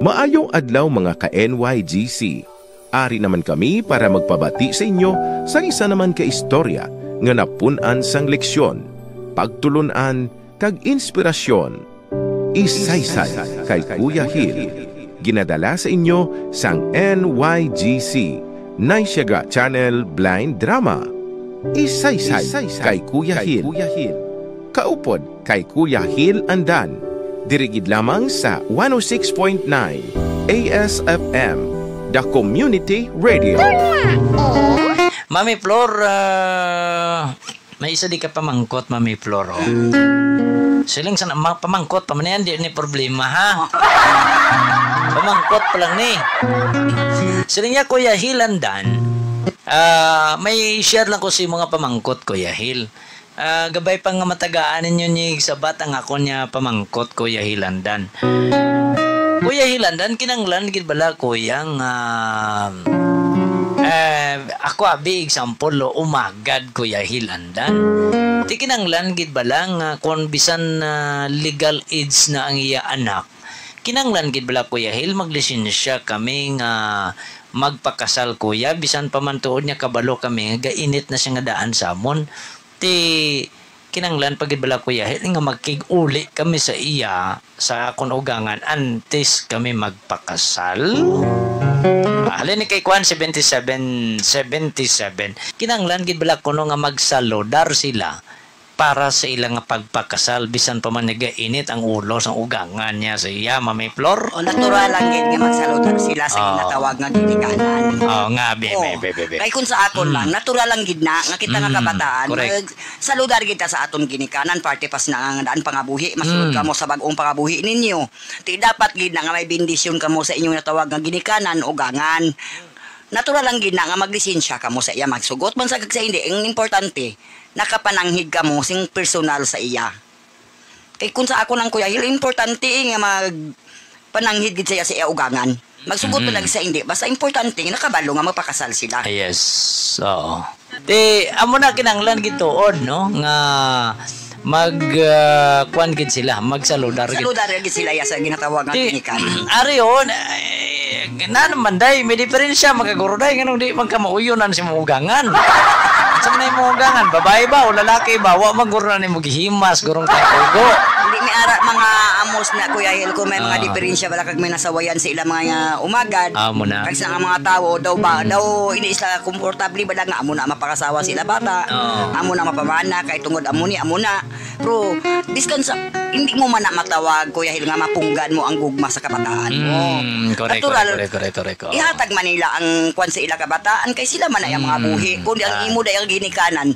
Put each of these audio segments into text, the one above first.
Maayong adlaw mga ka-NYGC. Ari naman kami para magpabati sa inyo sa isa naman ka istorya nga napunan sang leksyon, pagtulunan, kag inspirasyon. Isaysay kay Kuya Hil. Ginadala sa inyo sang NYGC, Naisyaga Channel Blind Drama. Isaysay kay Kuya Hil. Kaupod kay Kuya Hil Andan. Dirigid lamang sa 106.9 ASFM, The Community Radio. Mami Flor, may isa di ka pamangkot, Mami Flor. Oh. Siling sa pamangkot pa man yan, di ni problema ha. Pamangkot pa lang ni. Siling niya Kuya Hil Andan, may share lang ko si mga pamangkot Kuya Hil. Gabay pang nga matagaan ninyo ni sa batang ako niya pamangkot Kuya Hil Andan. Kuya Hil Andan, kinanglan gid bala kuya nga ako abi example umagad Kuya Hil Andan. Ti kinanglan gid bala nga kung bisan legal age na ang iya anak. Kinanglan gid bala Kuya Hil maglisensya kami nga magpakasal kuya bisan pa man tuod niya kabalo kami gainit na siya nga daan sa amon. Kinanglan pagid bala Kuya Hil nga magkig-uli kami sa iya sa akon ugangan antes kami magpakasal. Halin ni kay Kwan 77 kinanglan gid bala kuno nga magsaludar sila para sa ilang pagpakasal bisan pa man nagainit ang ulo sa ugangan niya sa iya Mami Flor. O natural lang gid nga magsaludar sila sa ginatawag nga ginikanan. Nga be. Kay kun sa aton lang natural lang gid na nga kita nga kabataan saludar kita sa aton ginikanan parte pas na nga daan pangabuhi masulod kamo sa bag-ong pangabuhi ninyo. Ti dapat gid na nga may bendisyon kamo sa inyong natawag nga ginikanan ugangan. Natural lang gid na nga maglisensya kamo sa iya magsugot man sa kag sa hindi ang importante nakapananghig ka mo sing personal sa iya. Kay kung sa ako ng Kuya Hil, importante nga magpananghig sa iya sa iya ugangan. Magsugot pa sa hindi. Basta importante, nakabalo nga magpakasal sila. Yes. Oo. Amo na kinanglan gituod, no? Nga kuan gid sila, magsaludar gid. Saludar gid sila ya sa ginatawag nga klinikan. Ari on, na naman day, may diferensya magkaguro day nganong di magkamauyonan si muugangan. Sa na mo gangan, babae ba o lalaki ba? Wa maguro na mo gihimas, gurong tayo. Hindi mi ara mga amos na Kuya Hil ko may mga diferensya bala kag may nasawayan sa ila mga umagad. Amo na. Kag sa mga tawo daw ini isla komportable ba nga amo na mapakasawa sila bata. Amo na mapamana kay tungod amo na. Pero diskan sa hindi mo man na matawag Kuya Hil nga mapunggan mo ang gugma sa kabataan mo. Correct. Ihatag Manila ang kwan sa ila kabataan kay sila man ay ang mga buhi. Kundi ang imo day ang ginikanan.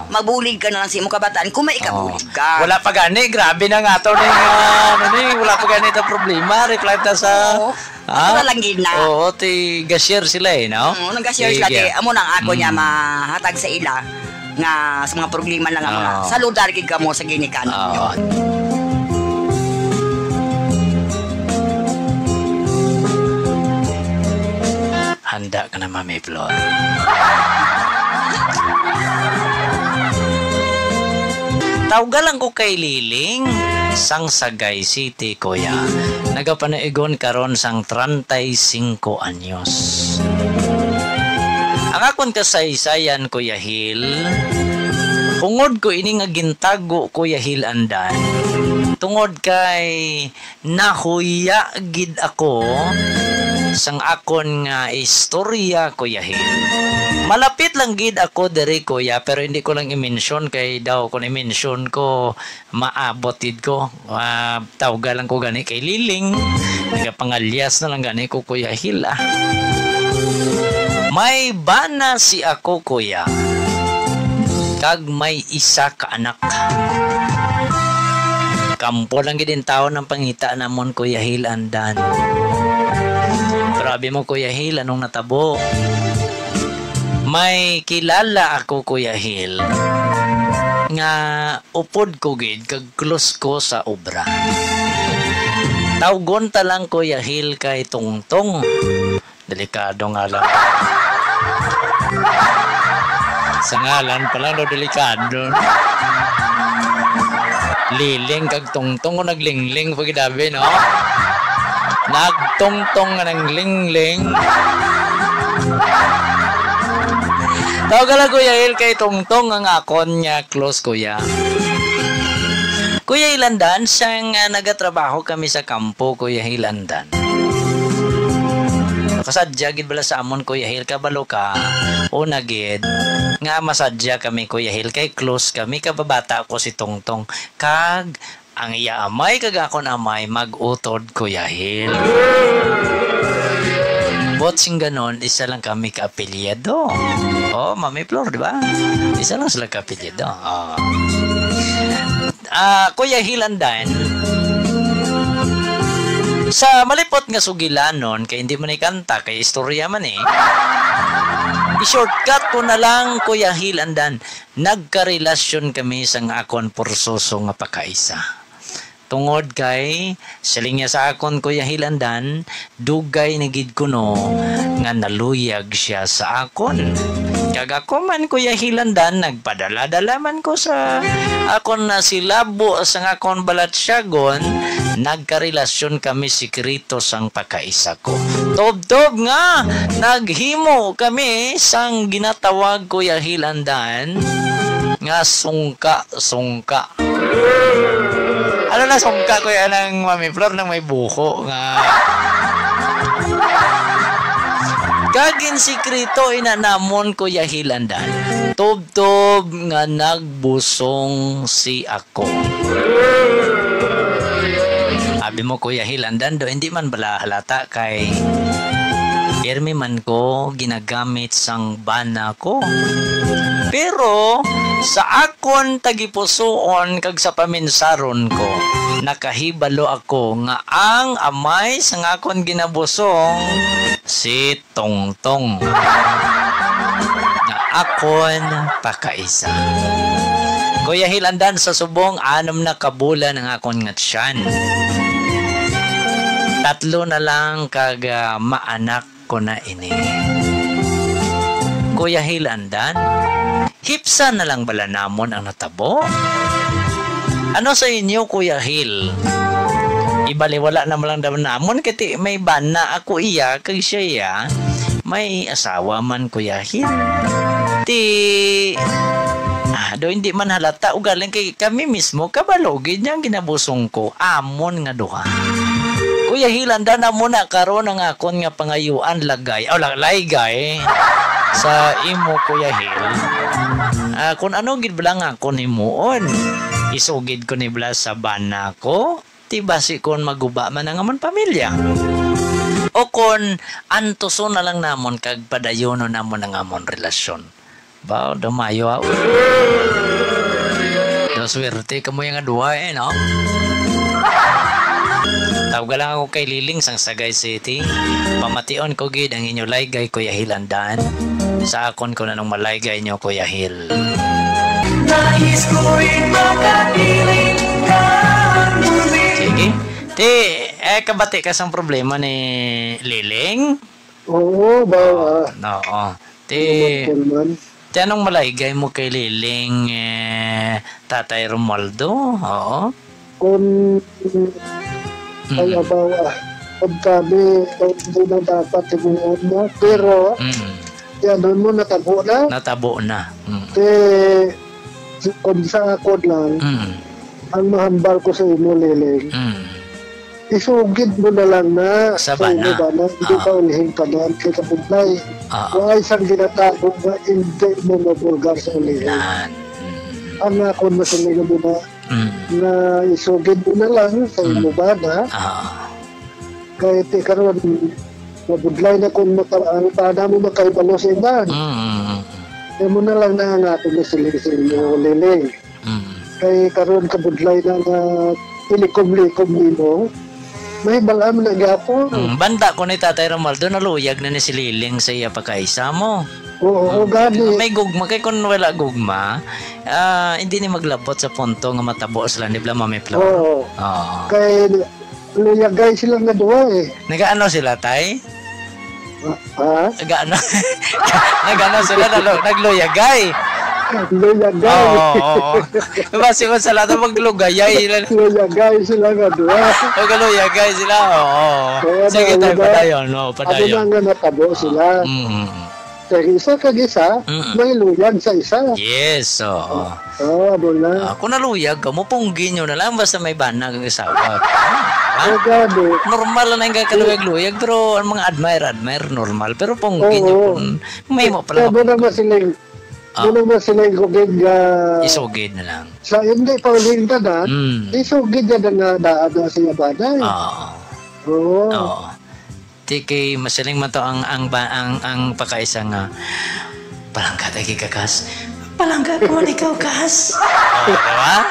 Mabulig ka na lang sa imo kabataan kung may ikabulig ka. Wala pa gani, grabe na nga to wala pa gani ito problema. Reply ta sa natural lang gid na. Oo, gashare sila no? Nag-share sila amo nang ako niya mahatag sa ila nga sa mga problema lang ang mga saludar gid ka mo sa ginikanan niyo. Handa ka na Mami Flor. Tawgalan ko kay Liling sang Sagay City kuya. Nagapanaigon karon sang 35 anyos. Ang akon kasaysayan Kuya Hil, hungod ko ini nga gintago Kuya Hil Andan. Tungod kay nahuya gid ako sang akon nga istorya Kuya Hil. Malapit lang gid ako diri kuya pero hindi ko lang i-mention kay daw kung i-mention ko maabot gid ko. Tawga lang ko gani kay Liling. Nagapangalyas na lang gani ko Kuya Hil May bana si ako kuya. Kag may isa ka anak. Kampo lang gid taon ng pangita namon Kuya Hil Andan. Grabe mo Kuya Hil anong natabo. May kilala ako Kuya Hil nga upod ko gid kag close ko sa obra. Tawgon ta lang Kuya Hil kay Tungtong. Delikado nga lang. Sa ngalan pa lang delikado. Liling kag Tungtong ko naglingling pag dabi no. Nagtungtong nga ng lingling. Tawag lang Kuya Hil kay Tungtong ang akon niya close kuya. Kuya Hilandan, siyang nagatrabaho kami sa kampo, Kuya Hilandan. Kasadya gid bala sa amon Kuya Hil, kabalo ka o nagid nga masadya kami Kuya Hil kay close kami, kababata ko si Tungtong kag ang iya amay kag akon amay mag-utod Kuya Hil. Bot sing ganon, isa lang kami ka-apelyado. Oh, Mami Flor, di ba? Isa lang sila ka-apelyado. Oh. Kuya Hilandan, sa malipot nga sugilanon, kay hindi man ikanta, kay istorya man eh. I-shortcut ko na lang, Kuya Hilandan, nagkarelasyon kami sa akon porsoso nga pakaisa. Tungod kay siling niya sa akon Kuya Hilandan, dugay na gid kuno nga naluyag siya sa akon. Kag ako man Kuya Hilandan, nagpadala-dala man ko sa akon na silabo sa akon balatsyagon, nagkarelasyon kami sikreto sang pakaisa ko. Tob-tob nga naghimo kami sang ginatawag Kuya Hilandan nga sungka-sungka. Ano na sungka Kuya ng Mami Flor nang may buko nga. Kagin sikrito inanamon Kuya Hilandan. Tob-tob nga nagbusong si ako. Sabi mo Kuya Hilandan do hindi man bala halata kay pirmi man ko ginagamit sang bana ko. Pero sa akon tagipusoon kag sa paminsaron ko, nakahibalo ako nga ang amay sa akon ginabusong si Tungtong nga akon pakaisa. Kuya Hilandan, sa subong 6 na kabulan ang akon nga tiyan. 3 na lang kag maanak ko na ini. Kuya Hilandan, hipsa na lang bala namon ang natabo? Ano sa inyo Kuya Hil? Ibaliwala na lang daw namon kati may bana ako iya kag siya may asawa man Kuya Hil. Do hindi man halata ugaling kay kami mismo kabalogid niyang ginabusong ko amon nga duha. Kuya Hilandan na muna karon ang akon nga pangayuan lagay o laygay sa imo Kuya Hil. Kung ano gid bala nga ako nimuon, isugid ko ni bala sa bana ko, tibasi kon maguba man ang amon pamilya. O kon antuso na lang namon kag padayono namon ang amon relasyon. Ba, dumayo ako. Swerte ka mo yung aduwa no? Tawag lang ako kay Liling sang Sagay City. Pamation ko gid ang inyo laygay Kuya Hilandan. Sa akon ko na nung malaygay nyo Kuya Hil. Nais ko'y makapiling ka muli. Sige. Kabati ka sang problema ni Liling? Oo, ba? Oo. Anong malaygay mo kay Liling Tatay Romualdo? Oo. Kung ay abawa, kung kami, hindi na dapat timuon mo. Pero, yan mo natabo na. Natabo na. Kung sa ako lang, ang mahambal ko sa imo, Liling, isugid mo na lang na sa bana. Hindi ka ulihing ka na kay kabublay. Wala isang ginatago na hindi mo mabulgar sa ulihing. Ang ako masalig mo na isugid mo na lang sa imo bana. Kahit ikaroon mabudlay na kung paano mo makaibalo sa iban. Kaya mo na lang na nga ako masalig sa imo, Liling. Kaya karoon kabudlay na tilikom-likom nimo. May balam na gapon. Banda ko ni Tatay Romualdo, naluyag na ni si Liling sa iya pagkaisa mo. Oo, gani. May gugma. Kaya kung wala gugma, hindi ni maglabot sa punto nga matabo sila ni Bla Mami Flor. Oo. Kaya luyagay sila nga duwa eh. Nagaano sila, Tay? Ha? Nagaano sila, nagluyagay. Luyagay. Oo. Basi ko sa lahat maglugayay. Luyagay sila nga doon. Luyagay sila. Oo. Sige tayo padayon. Ano nga natabo sila. Kaya isa kag isa, may luyag sa isa. Yes, oo. Abo na. Kung naluyag ka, mupunggin nyo na lang basta may bana kang isawa. Normal na yung kaluyag-luyag, pero ang mga admire, normal. Pero punggin nyo kung may mo pala. Kaya naman silang kugig isugid na lang. Sa hindi pa uling tanan, isugid na nga daan na siya bana. Oo. Kay masaling man to ang pakaisa nga palangga tayo kakas. Palangga ko ikaw kas. Diba?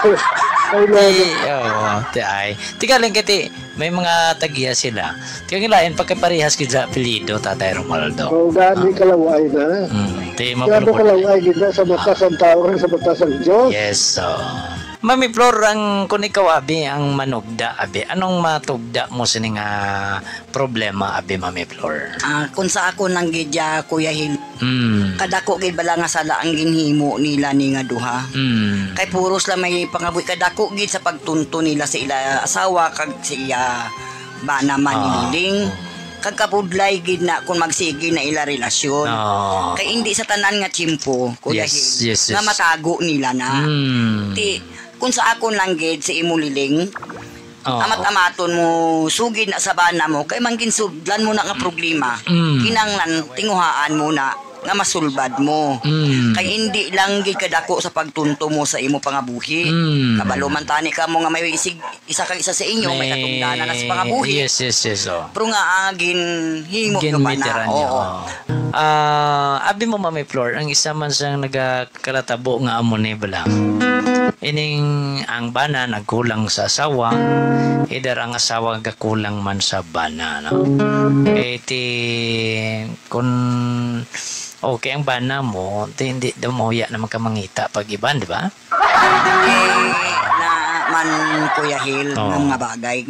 Tika lang kiti, may mga tagiya sila. Tika ngilain pagkaparehas kita apelido Tatay Romualdo. Gani kalaway na. Gani kalaway kita sa batas ng tao sa batas ng Diyos. Yes, Mami Flor, kung ikaw, abi, ang manugda, abi, anong matugda mo sa nga problema, abi, Mami Flor? Kung sa ako nang gidya, Kuya Hil, kadako gid bala nga sala ang ginhimo nila ni nga duha. Kay puros lang may pangabuhi, kadako gid sa pagtunto nila sa ila asawa, kag siya bana maniling. Kagkapudlay gid na kung magsige na ila relasyon. Kay hindi sa tanan nga tsimpo, Kuya Hil, nga matago nila na. Kung sa akon lang gid si imo liling, amat-amaton mo sugid na sa bana mo kay mangkin sudlan mo na nga problema. Kinanglan tinguhaan mo na nga masulbad mo. Kay hindi lang gid kadako sa pagtunto mo sa imo pangabuhi. Kabalo man tani ka mo nga may isa kag isa sa inyo may katungdanan na sa pangabuhi. Yes. Pero nga ginhimo ka ba na? Abi mo Mami Flor, ang isa man siyang nagakalatabo nga amo ni bala. Ining ang bana nagkulang sa asawa, either ang asawa gakulang man sa bana, no? Kung okay ang bana mo, hindi daw mahuya naman ka mangita pag iban, di ba? Man Kuya Hil ng mga bagay.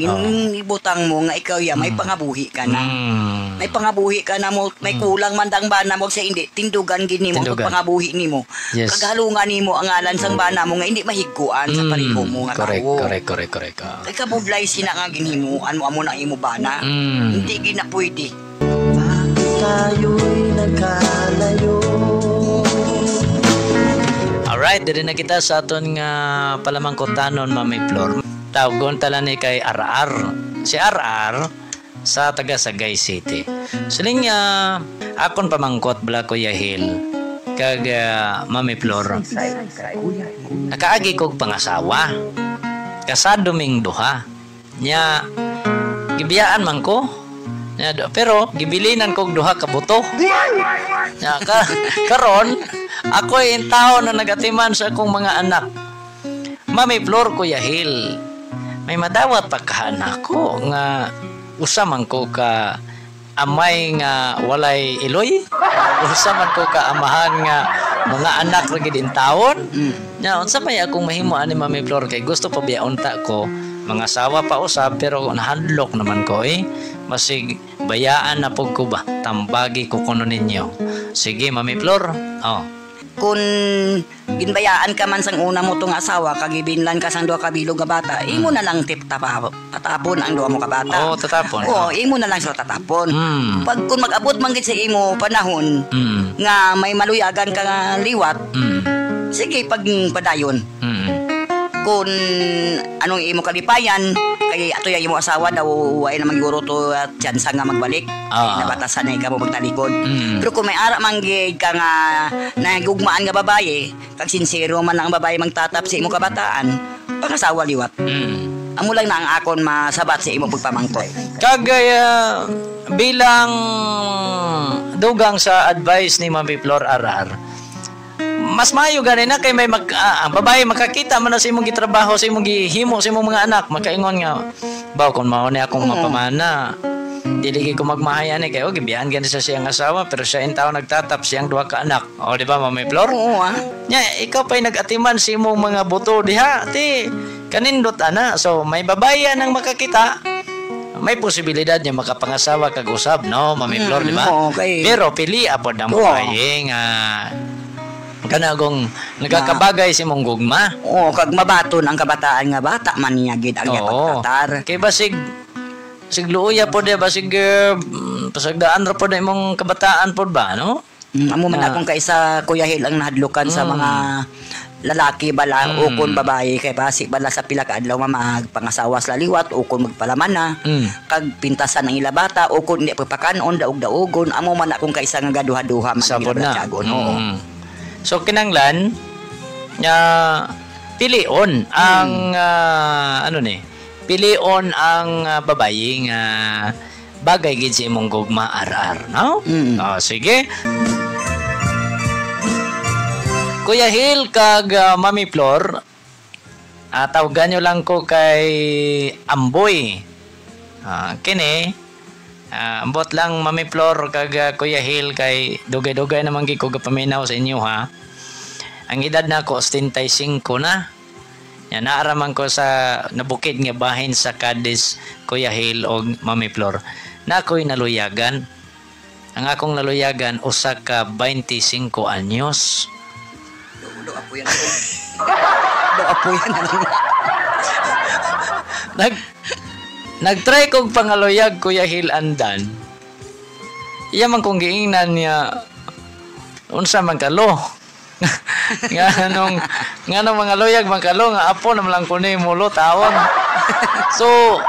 Ibutang mo nga ikaw may pangabuhi ka na. May pangabuhi ka na mo, may kulang man dang bana mo sa hindi tindugan gini mo pangabuhi nimo. Kaghalungan nimo ang ngalan sang bana mo nga hindi mahiguan sa pareho mo nga tao. Correct. Kay kabudlay sina nga ginhimuan mo amo na imo bana. Hindi gina pwede. Bakit tayo'y nagkalayo? Alright, diri na kita sa aton nga palamangkotanon, Mami Flor. Tawgon tala ni kay RR. Si RR sa taga Sagay City. Siling akon pamangkot bala Kuya Hil kag Mami Flor. Nakaagi kog pangasawa. Kasado ming duha. Nya gibiyaan man ko. Pero gibilinan kog duha ka buto. Karon ako yung tao na nagatiman sa akong mga anak. Mami Flor, Kuya Hil, may madawat pagkahan ako nga usaman ko ka amay nga walay iloy. Usaman ko ka amahan nga mga anak lagi din taon. Unsa may akong mahimuan ni Mami Flor kay gusto pa biyaon ta ko mga asawa pa usab pero nahadlok naman ko masig bayaan na pug ko ba tambagi ko kuno ninyo. Sige Mami Flor. Kung ginbayaan ka man sang una mo tong asawa kagibinlan ka sang duha ka bilog nga bata, imo na lang tatapon ang duha mo ka bata. Tatapon. Imo na lang sila tatapon. Pag kung mag-abot man gid sa imo panahon nga may maluyagan ka nga liwat, sige pag padayon. Kung anong imo kalipayan kay ato ya imo asawa daw ay na magiguro to at chance nga magbalik nabatasan na ikaw magtalikod. Pero kung may ara manggid ka nga nagugmaan nga babaye kag sincero man ang babaye magtatap sa imo kabataan pangasawa liwat. Amo lang na ang akon masabat sa imo pagpamangkot. Kagaya bilang dugang sa advice ni Mami Flor RR, mas mayo gani na kay may ang babae makakita man sa imong gitrabaho, sa imong gihimo, sa imong mga anak, makaingon nga baw kon mao ni akong mapamana. Dili ko magmahayan kay gibiyan gani sa siyang asawa pero siya in taon nagtatap siyang duha ka anak. Di ba Mami Flor? Nya ikaw pa'y nagatiman sa imong mga buto diha, ti kanindot ana. So may babae nang makakita, may posibilidad niya makapangasawa kag usab, no Mami Flor, di ba? Pero pili apod ang babae nga Kanagong nagakabagay si mong gugma. Oo, kag mabaton ang kabataan nga bata man niya gid ang ipagkatar. Kay basig luya po de basig pasagdaan ra po de imong kabataan po ba, no? Amo man akong kaisa Kuya Hil ang nahadlukan sa mga lalaki bala o kun babae kay basi bala sa pila ka adlaw magpangasawa sa liwat o kun magpalaman na kag pintasan ang ila bata o kun di pagpakanon daog-daogon amo man akong kaisa nga gaduha-duha man tiagon. So kinanglan nya pilion ang pilion ang babae nga bagay gid sa imong gugma arar, no? Sige. Kuya Hil kag Mami Flor, tawagan nyo lang ko kay Amboy. Kini, ambot lang Mami Flor kag Kuya Hil kay dugay-dugay naman gi ko gapaminaw sa inyo ha. Ang edad na ko 75 na. Yan naaraman ko sa nabukid nga bahin sa Cadiz Kuya Hil o Mami Flor. Na ako'y naluyagan. Ang akong naluyagan usa ka 25 anyos. Do apo yan. Nagtry kong pangaluyag Kuya Hil andan. Iya man kong giingnan niya unsa man kalo. nga nung mga luyag man kalo nga apo naman lang kuno mulo taon. So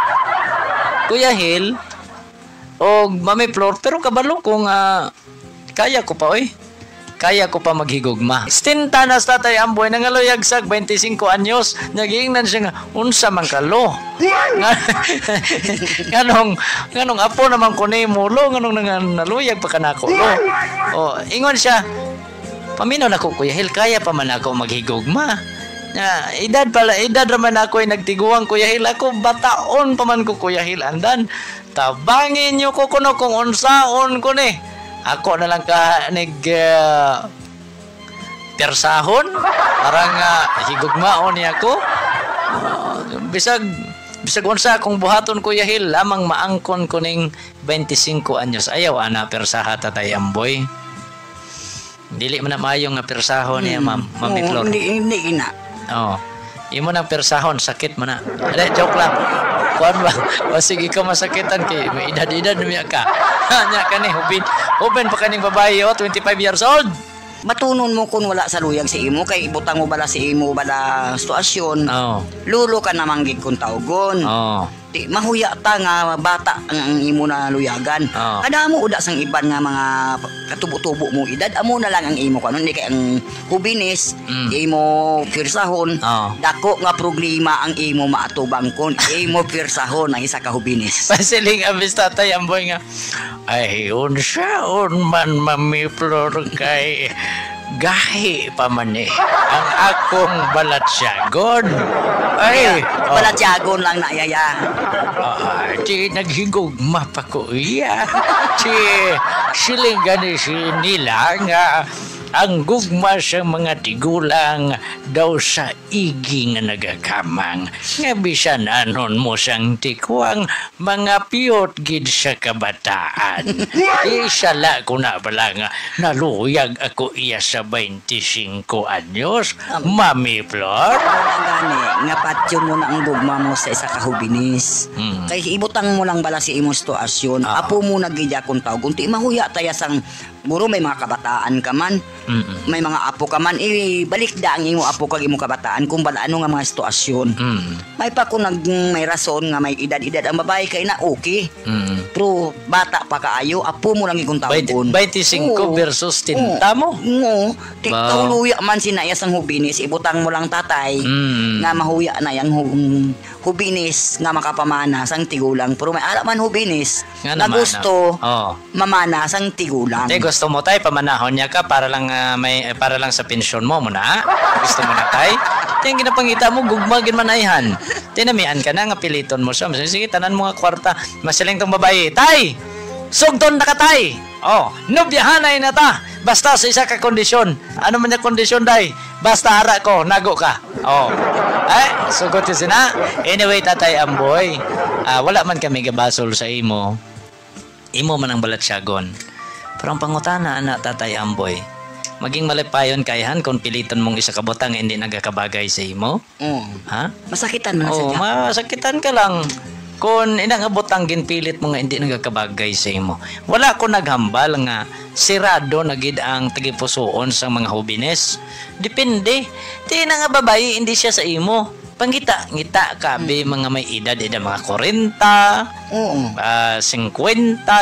Kuya Hil o Mami Flor pero kabalo ko nga kaya ko pa kaya ko pa maghigugma. Stinta na sa Tatay Amboy nangaluyag sag 25 anyos. Nagingnan siya nga unsa man kalo. Nganong apo naman ko ni mulo nganong naluyag pa kanako lo. O ingon siya paminaw na ko Kuya Hil kaya pa man ako maghigugma. Edad raman ako ay nagtiguang Kuya Hil ako bataon pa man ko Kuya Hil andan. Tabangin nyo ko kuno kung unsaon ko ni. Ako na lang ka persahon parang higugmaon niya ako. Bisag unsa akong buhaton Kuya Hil lamang maangkon ko ning 25 anyos. Ayaw ana persaha Tatay Amboy. Dili man na maayo nga persahon niya Mami Flor. Hindi ina. Imo nang persahon sakit man na. Joke lang. Kuan ba? O sige ka masakitan kay may edad-edad niya ka. Nya kani hubin pa kaning babae 25 years old. Matunon mo kung wala sa luyag si imo kay ibutang mo bala si imo bala situasyon. Lulo ka namang gid kun tawgon. Di mahuya ta nga bata ang imo na luyagan. Kada mo uda sang iban nga mga katubo-tubo mo edad amo na lang ang imo kanon ni kay ang hubinis imo pirsahon dako nga problema ang imo maatubang kon imo pirsahon ang isa ka hubinis. Pasiling abis Tatay Amboy nga ay unsaon man Mami Flor kay gahi pa man ang akong balatsyagon. Balatsyagon lang na yaya. Di naghigugma pa ko iya. Siling gani nila nga ang gugma sa mga tigulang daw sa igi nga nagakamang. Nga bisan anon mo sang tikwang mga piyot gid sa kabataan. Isala ko na bala nga naluyag ako iya sa 25 anyos. Mami Flor? Gani, nga patyon mo na ang gugma mo sa isa ka hubinis. Kay ibutang mo lang bala si imong situasyon. Apo mo nagidya kung tawag. Kunti mahuya taya sang buro may mga kabataan ka man. May mga apo ka man, balik da ang imo apo kag imo kabataan kung bala ano nga mga situasyon. May pa kung may rason nga may edad-edad ang babae kay na okay. Pero bata pa kaayo, apo mo lang ikong taon. 25 versus tinta mo? Oo. Tuluya man sinayas ang hubinis, ibutang mo lang tatay nga mahuya na yang hubinis nga makapamana sang tigulang. Pero may alaman hubinis na gusto mamana sang tigulang. Gusto mo tay pamanahon niya ka para lang para lang sa pensyon mo muna. Gusto mo na tay? Ting ginapangita mo gugmagin manayhan. Tinamian ka na nga piliton mo siya. Sige tanan mo nga kwarta. Masiling tong babae. Tay! Sugton na ka tay! Nobyahanay na ta. Basta sa isa ka kondisyon. Ano man yung kondisyon day? Basta hara ko, nago ka. Sugot yun sina. Anyway, Tatay Amboy, wala man kami gabasol sa imo. Imo man ang balatsyagon. Pero ang pangutana na Tatay Amboy, maging malipayon kayhan kung piliton mong isa ka butang hindi nagakabagay sa imo. Ha? Masakitan man Oo, masakitan ka lang. Kung inangabotang ginpilit mo nga hindi nagakabagay sa imo. Wala ko naghambal nga sirado na gid ang tagipusoon sa mga hobines. Depende. Ti na nga babae hindi siya sa imo. Pangita-ngita ka be mga may edad mga 40, 50.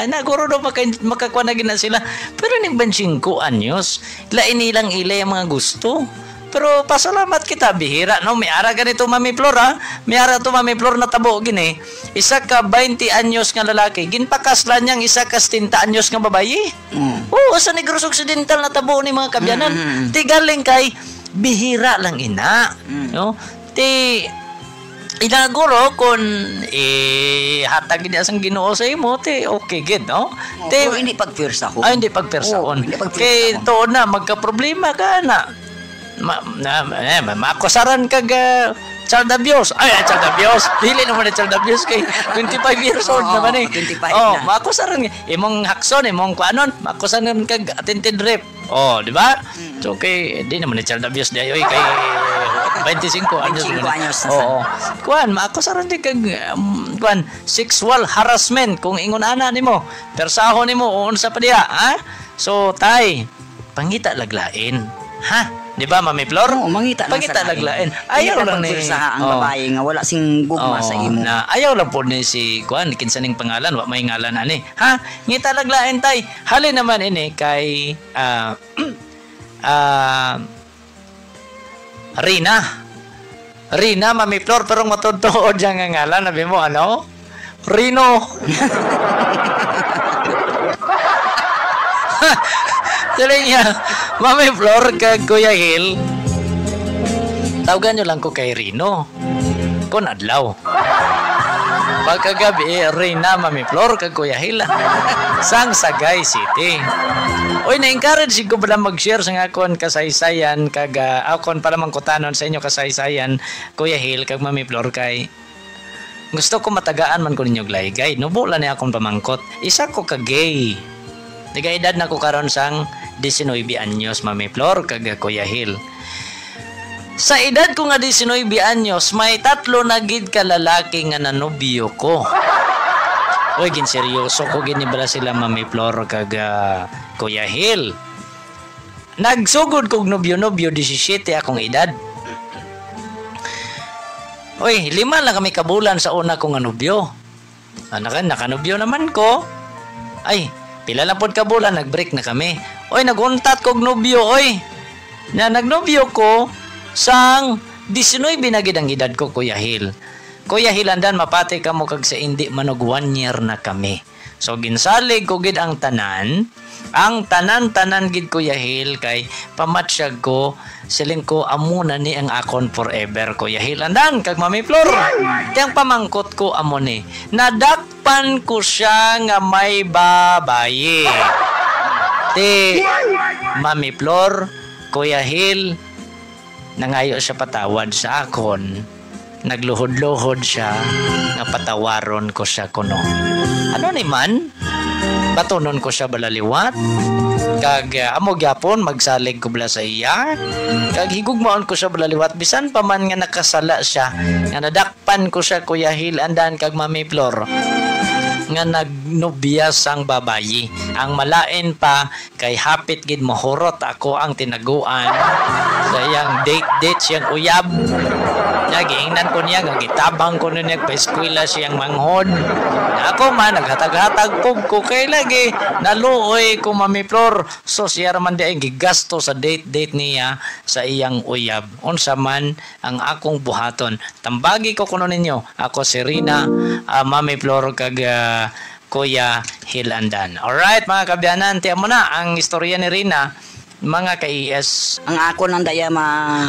Naguro do makakuha na gina sila. Pero ning 5 anyos, lain nilang ilay ang mga gusto. Pero pasalamat kita, bihira, no? May ara ganito, Mami Flor, ha? May ara to, Mami Flor, na tabo, gini. Isa ka 20 anyos nga lalaki, ginpakaslan niyang isa ka 70 anyos nga babayi. Oo, sa Negros Occidental na tabo ni mga kabyanan. Tigaling kay, bihira lang ina. No? Inaguro kung hatag niya sang Ginoo sa imo, okay, good, no? Pero hindi pagpirsa ko. Hindi pagpirsaon. Kaya ito na, magka-problema ka na. Makusaran kag child abuse. Child abuse. Dili naman na child abuse kay 25 years old naman eh. 25 na. Makusaran imong hakson, imong kuanon, makusaran kag attempted rape. Di ba? So kay di naman na child abuse di kay 25 anyos. Kuan, makusaran di kag sexual harassment kung ingon ana nimo. Persahon nimo unsa pa diha, ha? So tay, pangita laglain. Ha? Di ba, Mami Flor? Oo, mangita laglain. Ayaw lang ni ang babae nga wala sing gugma sa imo. Ayaw lang po ni si Kuan, kinsaning pangalan, wa may ngalan ani. Ha? Ngita laglain tay. Hali naman ini kay Rina, Mami Flor, pero matutod siya nga ngalan, nabi mo ano? Rino. Tuloy niya, Mami Flor kag Kuya Hil, tawagan nyo lang ko kay Rino. Kung adlaw. Pagkagabi, Rina, Mami Flor kag Kuya Hil. Sang Sagay City. Uy, na-encourage ko pala mag-share sa akon kasaysayan kag akon pala mangkutanon sa inyo kasaysayan, Kuya Hil kag Mami Flor kay gusto ko matagaan man ko ninyo glaygay. Nubo lang ni akong pamangkot. Isa ko ka-gay. Nagaedad na ko karon sang 19 anyos, Mami Flor kag Kuya Hil. Sa edad ko nga 19 anyos, may 3 na gid ka lalaki nga nanobyo ko. Uy, ginseryoso ko ginibra sila, Mami Flor kag Kuya Hil. Nagsugod kog nobyo-nobyo 17 akong edad. Uy, 5 lang kami kabulan sa una kong nobyo. Nakanobyo naman ko. Ay, pila lang pod kabulan, nag-break na kami. Oy, naguntat kog nobyo, oy. Nagnobyo ko sang 19 binagid ang edad ko, Kuya Hil. Kuya Hil, andan mapati ka mo kag sa hindi manog 1 year na kami. So ginsalig ko gid ang tanan gid, Kuya Hil, kay pamatsyag ko siling ko amuna ni ang akon forever, Kuya Hil. Andan kag Mami Flor, tiyang pamangkot ko amo ni. Nadakpan ko siya nga may babaye. Mami Flor, Kuya Hil, nangayo siya patawad sa akon. Nagluhod-luhod siya nga patawaron ko siya kuno. Ano ni man? Batonon ko siya balaliwat. Kag amo gyapon magsalig ko bala sa iya. Kag higugmaon ko siya balaliwat bisan pa man nga nakasala siya. Nga nadakpan ko siya, Kuya Hil, andan kag Mami Flor nga nagnobiyas ang babayi. Ang malain pa kay hapit gid mohorot ako ang tinaguan sa iyang date siyang uyab. Giingnan ko niya, gitabang ko niya pa-eskwela siyang manghod. Ako man, naghatag-hatag ko kay lagi. Naluoy ko, Mami Flor. So siya raman di ay gigasto sa date niya sa iyang uyab. Unsa man ang akong buhaton. Tambagi ko kuno ninyo. Ako si Rina, Mami Flor kag Kuya Hil andan. Alright mga kabyanan, tiyan mo na ang istorya ni Rina. Mga ka-ES. Ang ako nang daya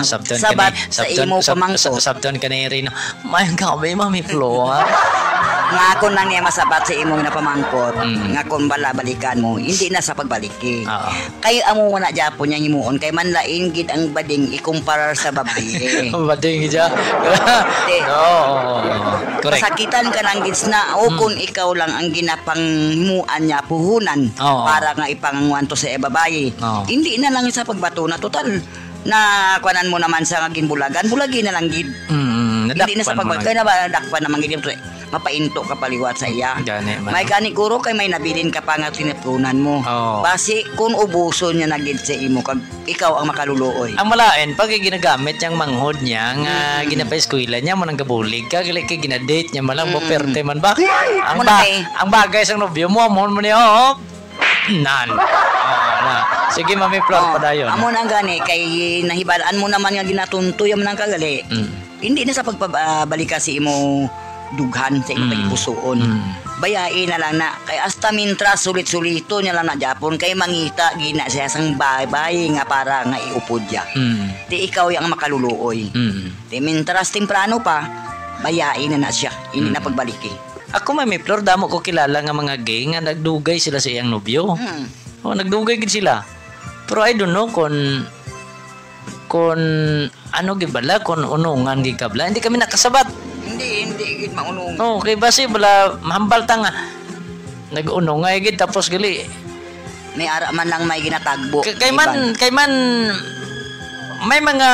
sabat sa imo pamangko. Sabton ka ni Rina. May gabi, Mami Flor. Nga ako nang niya masabat sa imo na pamangkot. Nga kung balikan mo, hindi na sa pagbalikin. Kayo amo na Japon niya himuon. Kay manlain gid ang bading ikumparar sa babae. Bading siya. Masakitan ka ng gitsna o kung ikaw lang ang ginapangmuan niya puhunan para nga ipangwanto sa babae. Hindi na lang sa pagbato na total na kuanan mo naman sa ginbulagan, bulagi na lang gid. Hindi na sa pagbato kay na ba dakpan naman gid mapainto ka paliwat sa iya. May gani guro kay may nabilin ka pa nga tinapunan mo. Basi kung ubuso niya nagid sa imo kag ikaw ang makaluluoy. Ang malain pag ginagamit yang manghod niya nga ginapa-eskwela niya mo nang gabulig ka gali kay ginadate niya malang boperte man ba? Ang bagay sang nobyo mo niya nan. Sige Mami Flor padayon. Amo nang gani kay nahibalaan mo naman nga ginatuntoy man nang kagali. Hindi na sa pagpabalik si imo dughan sa imo pagpusoon. Bayain na lang na kay hasta mintra sulit-sulito niya lang na Japon kay mangita gina siya sang bay nga para nga iupod ya. Di ikaw yang makaluluoy. Di mintras temprano pa bayain na siya hindi na pagbaliki. Ako Mami Flor damo ko kilala nga mga gay nga nagdugay sila sa iyang nobyo. Nagdugay gid sila. Pero I don't know kung ano gibala kung unungan gikabla hindi kami nakasabat. Hindi gid maunong. Okay basi bala mahambal ta nga nag-unongay gid tapos gali may ara man lang may ginatagbo. Kay man may mga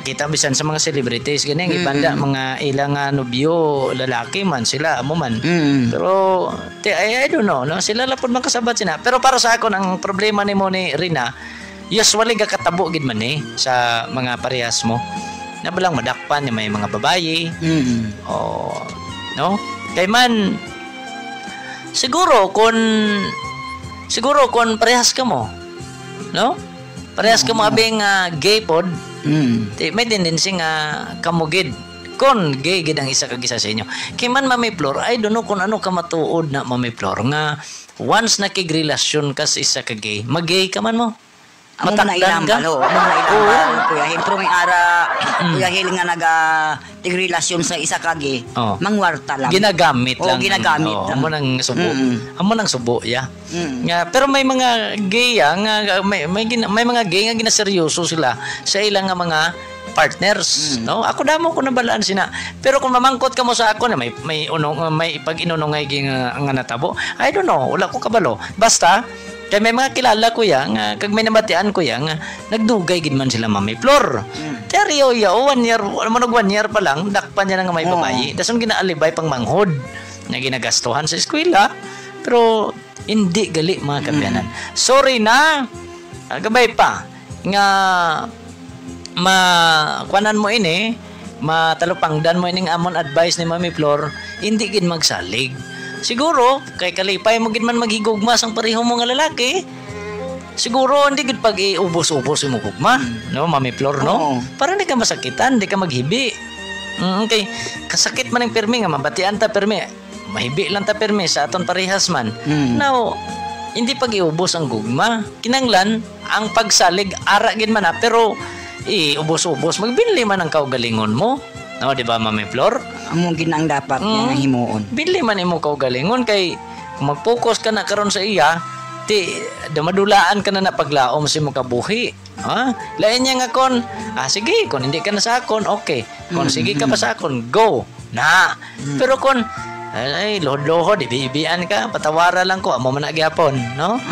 kita bisan sa mga celebrities ganing ibanda mga ilang nobyo lalaki man sila amo man. Pero I don't know no sila lapod man kasabat sina. Pero para sa akon ang problema nimo ni Rina usually gakatabo gid man sa mga parehas mo. Na balang madakpan ni may mga babaye. No? Kay man siguro kung parehas ka mo. No? Parehas ka mo abing gay pod. May tendency nga kamugid. Kon gay gid ang isa kag isa sa inyo. Kay man Mami Flor, I don't know kung ano ka matuod na Mami Flor nga once nakigrelasyon ka sa isa ka gay, mag-gay ka man mo. Matakdan ka? Kuya Hil, pero may ara, Kuya Hil nga tigrelasyon sa isa kagi, mangwarta lang. Ginagamit lang. Ginagamit lang. Amo nang subo. Amo nang subo, ya. Pero may mga gay nga, may mga gay nga ginaseryoso sila sa ilang nga mga partners, no? Ako damo ko nabalaan sina. Pero kung mamangkot ka mo sa ako na may pag-inunongay nga natabo, I don't know, wala ko kabalo. Basta kaya may mga kilala ko yang kag may nabatian ko yang nagdugay gid man sila Mami Flor. Teryo 1 year, mo nag 1 year pa lang dakpan niya nga may babayi. Dason ginaalibay pang manghod na ginagastuhan sa eskwela. Pero hindi gali mga kabyanan. Sorry na. Gabay pa nga kuanan mo ini, matalupangdan mo ining amon advice ni Mami Flor, hindi gid magsalig. Siguro kay kalipay mo gid man maghigugma sang pareho mo nga lalaki. Siguro hindi gid pag iubos-ubos mo gugma, no Mami Flor no? Para hindi ka masakitan, hindi ka maghibi. Okay, kasakit man ang permi nga mabatian ta permi. Mahibi lang ta permi sa aton parehas man. Now, hindi pag iubos ang gugma. Kinanglan ang pagsalig ara gid man pero ubos-ubos magbinli man ang kaugalingon mo. No, di ba Mami Flor? Amo ginang dapat nga himuon. Binli man imo kaugalingon kay kung mag-focus ka na karon sa iya, damadulaan ka na paglaom si mo kabuhi. Lain niya nga kon, sige, kon hindi ka na sa akon, okay. Kon sige ka pa sa akon, go. Na. Pero kon lohod-lohod, ibibian ka, patawara lang ko, amo man na gyapon, no?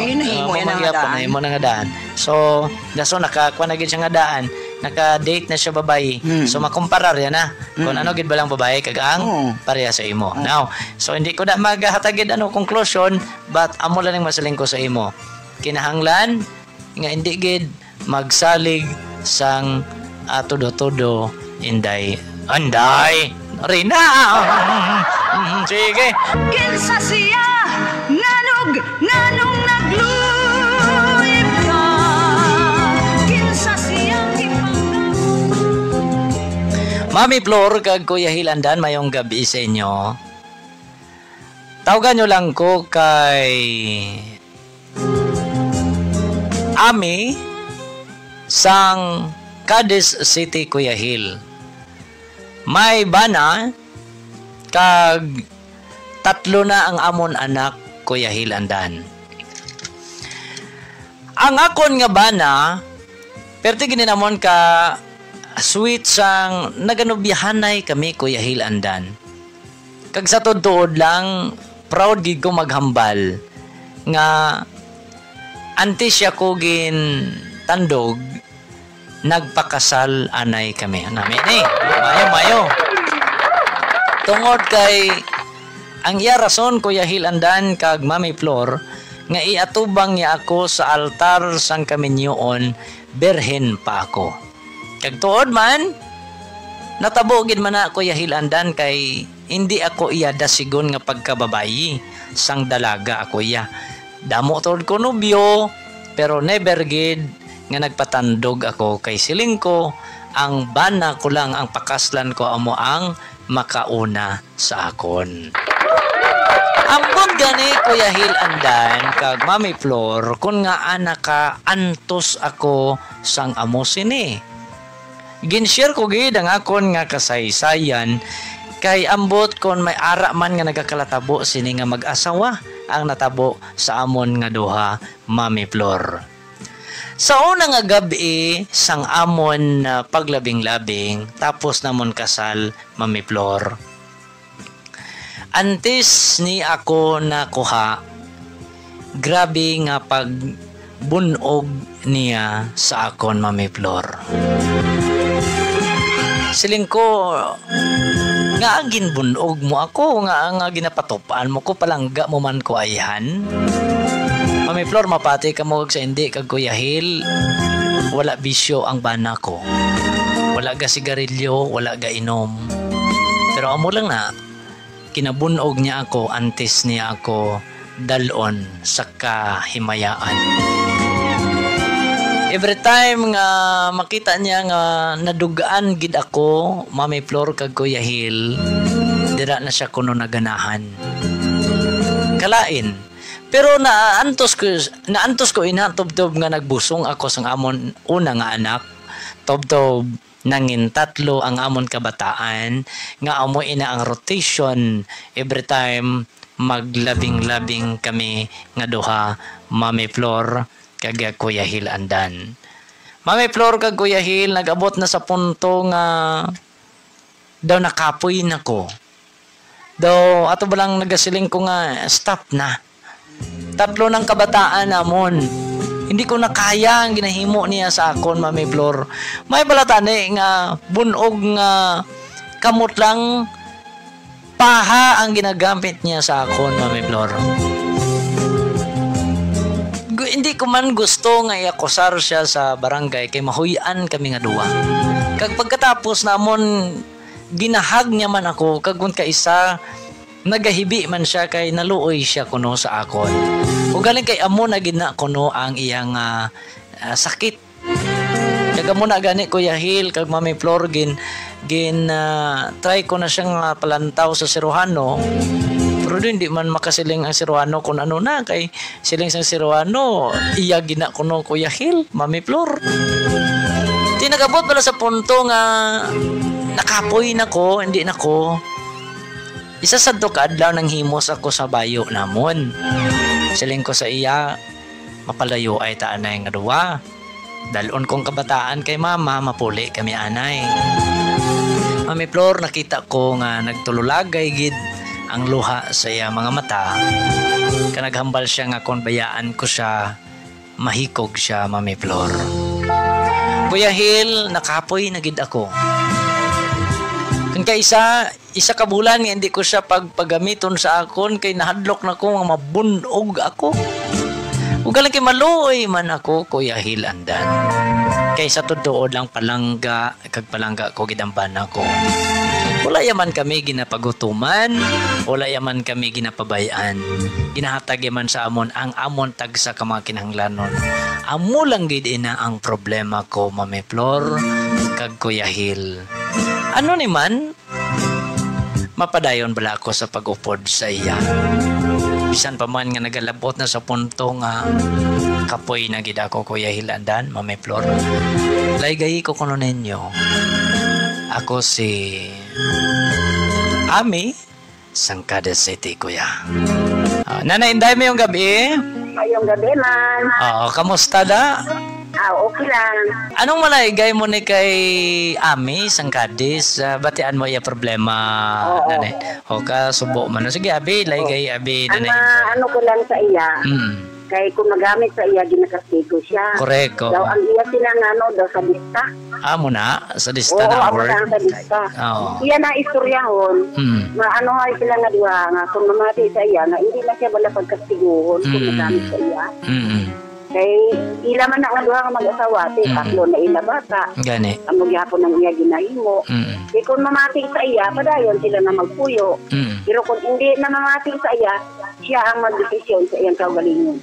Imo na nga daan. So, daso nakakuha na gid siya nga daan. Naka-date na siya babae. So makumparar yan na. Kung ano gid ba lang babae kag ang pareha sa imo. Now, so hindi ko na maghatagid conclusion, but amo lang masaling ko sa imo. Kinahanglan nga hindi gid magsalig sang todo-todo inday. Anday. Rina. Sige. Kinsa siya nganong nagluyip ka. Kinsa siya Mami Flor kag Kuya Hilandan, mayong gabi sa inyo. Tawagan nyo lang ko kay Ami sang Cadiz City, Kuya Hil. May bana kag 3 na ang amon anak, Kuya Hilandan. Ang akon nga bana perti gininamon ka sweet sang naganubihanay kami Kuya Hil andan. Kag sa tuod lang proud gid ko maghambal nga anti siya ko gin tandog nagpakasal anay kami nami ni mayo tungod kay ang iya rason Kuya Hil andan kag Mami Flor nga iatubang niya ako sa altar sang kaminyoon berhen pa ako kag tuod man natabo gid man na Kuya Hil andan kay hindi ako iya dasigon nga pagkababayi sang dalaga ako iya damo tuod ko nobyo pero never gid nga nagpatandog ako kay siling ko ang bana ko lang ang pakaslan ko amo ang makauna sa akon. Ambot gani Kuya Hil andan kag Mami Flor kun nga anak ka antos ako sang amo sini. Gin-share ko gid ang akon nga kasaysayan kay ambot kon may ara man nga nagakalatabo sini nga mag-asawa ang natabo sa amon nga duha Mami Flor. Sa una nga gabi sang amon paglabing-labing tapos namon kasal Mami Flor. Antes ni ako nakuha grabe nga pagbunog niya sa akon Mami Flor. Siling ko nga agin bunog mo ako nga ginapatupaan mo ko palangga mo man ko ayhan. Mami Flor mapati ka mo sa hindi kag Kuya Hil wala bisyo ang bana ko. Wala ga sigarilyo, wala ga inom. Pero amo lang na kinabunog niya ako antes niya ako dalon sa kahimayaan. Every time nga makita niya nga nadugaan gid ako Mami Flor kag Kuya Hil dira na siya kuno naganahan. Kalain pero naantos ko ina tubtob nga nagbusong ako sang amon una nga anak tubtob nangin tatlo ang amon kabataan nga amo ina ang rotation every time maglabing-labing kami nga duha Mami Flor kag Kuya Hil andan. Mami Flor kag Kuya Hil nagabot na sa punto nga daw nakapoy nako. Daw ato ba lang nagasiling ko nga stop na. Tatlo ng kabataan namon. Hindi ko na kaya ang ginahimo niya sa akon Mami Flor. May balatani nga bunog nga kamot lang paha ang ginagamit niya sa akon Mami Flor. Hindi ko man gusto nga iakusar siya sa barangay kay mahuyan kami nga duwa. Kag pagkatapos namon ginahag niya man ako kag kun kaisa nagahibi man siya kay naluoy siya kuno sa akon. Ug galing kay amo na gid na kuno ang iyang sakit. Kag amo na gani Kuya Hil kag Mami Flor try ko na siyang palantaw sa siruhano. Pero hindi man makasiling ang siruhano kung ano na kay siling sang siruhano iya gina kuno Kuya Hil Mami Flor. Tinagabot pala sa punto nga nakapoy nako, hindi nako. Isa sa adlaw nang himos ako sa bayo namon. Siling ko sa iya, mapalayo ay taanay nga duwa. Dalon kong kabataan kay mama, mapuli kami anay. Mami Flor, nakita ko nga nagtululagay gid ang luha sa iya mga mata. Kanaghambal siya nga kung bayaan ko siya, mahikog siya Mami Flor. Kuya Hil, nakapoy na gid ako. Kung isa ka bulan nga hindi ko siya pagpagamiton sa akon kay nahadlok na ko nga mabunog ako. Ug galing kay maluoy man ako Kuya Hil andan. Kay sa tuod lang palangga ko gid ang bana ko. Wala yaman kami ginapagutuman, wala yaman kami ginapabayan. Ginahatag yaman sa amon ang amon tagsa ka mga kinahanglanon. Amo lang gid ina ang problema ko Mami Flor kag Kuya Hil. Ano ni man? Mapadayon bala ako sa pag-upod sa iya. Bisan pa man nga nagalabot na sa punto nga kapoy na gid ako Kuya Hil andan, Mami Flor. Laygay ko kuno ninyo. Ako si Ami Sangkada City, Kuya. Nanay Inday mo yung gabi? Ngayong gabi man. Oo, kamusta da? Okay lang. Anong malaygay mo ni kay Ami sang Kadis? Batian mo iya problema nanay. O ka subo man. Sige abi, laygay abi nanay. Ano ko lang sa iya. Kay kung magamit sa iya ginakastigo siya. Koreko. Daw ang iya sinangano daw sa lista. Amo na sa lista na word. Oo, sa lista. Oo. Iya na istoryahon. Maano ay sila nga diwa nga kung mamati sa iya nga hindi na siya bala pagkastiguhon kung magamit sa iya. Kay ila man nga duha nga mag-asawa, tatlo na ila bata. Gani. Amo gyapon nang iya ginahimo. Kay kung mamati sa iya, padayon sila na magpuyo. Pero kung hindi na mamati sa iya, siya ang magdesisyon sa iyang kaugalingon.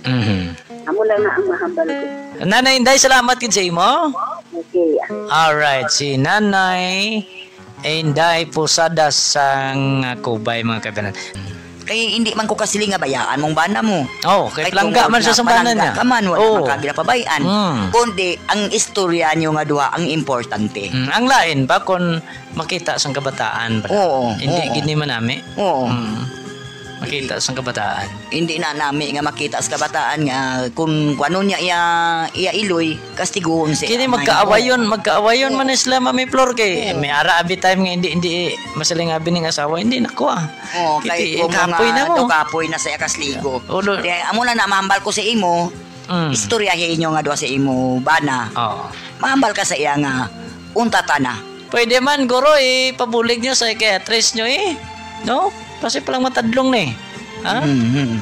Amo lang na ang mahambal ko. Nanay Inday, salamat gid sa imo. Okay. Alright, si Nanay Inday Pusada sang Kubay mga kaibigan. Kay hindi man ko kasili nga bayaan mong bana mo. Kay plangga man siya sa bana niya. Kaman wala man kagila pabayaan. Kundi ang istorya niyo nga duha ang importante. Ang lain pa kung makita sang kabataan ba? Hindi gini man nami. Makita sang kabataan. Hindi na nami nga makita sa kabataan nga kung ano niya iya iloy kastiguhon siya. Kini magkaawayon man sila Mami Flor kay may ara abi time nga hindi masaling abi ning asawa hindi nako kay kapoy na mo. Kapoy na sa kasligo. Kaya amo na mahambal ko sa imo. Istoryahin niyo nga duha sa imo bana. Mahambal ka sa iya nga untata na. Pwede man guro pabulig niyo sa psychiatrist niyo no? Kasi palang matadlong na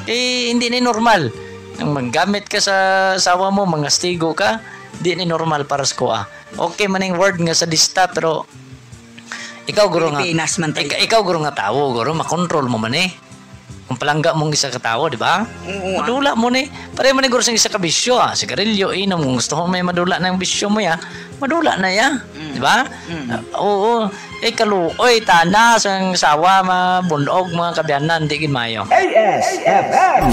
hindi ni normal. Nang maggamit ka sa asawa mo, mangastigo ka, di ni normal para sa kuha. Okay maning word nga sa lista, pero ikaw guro nga. Ikaw guro nga tao, guro, makontrol mo man Kung palangga mong isa ka tao, di ba? Madula mo Pare man guro sa isa ka bisyo, sigarilyo, inom, kung gusto mo may madula na yung bisyo mo madula na di ba? Oo. Kaluoy, tana, sang sawa, bundog, mga kabyanan, di gimayo. ASFM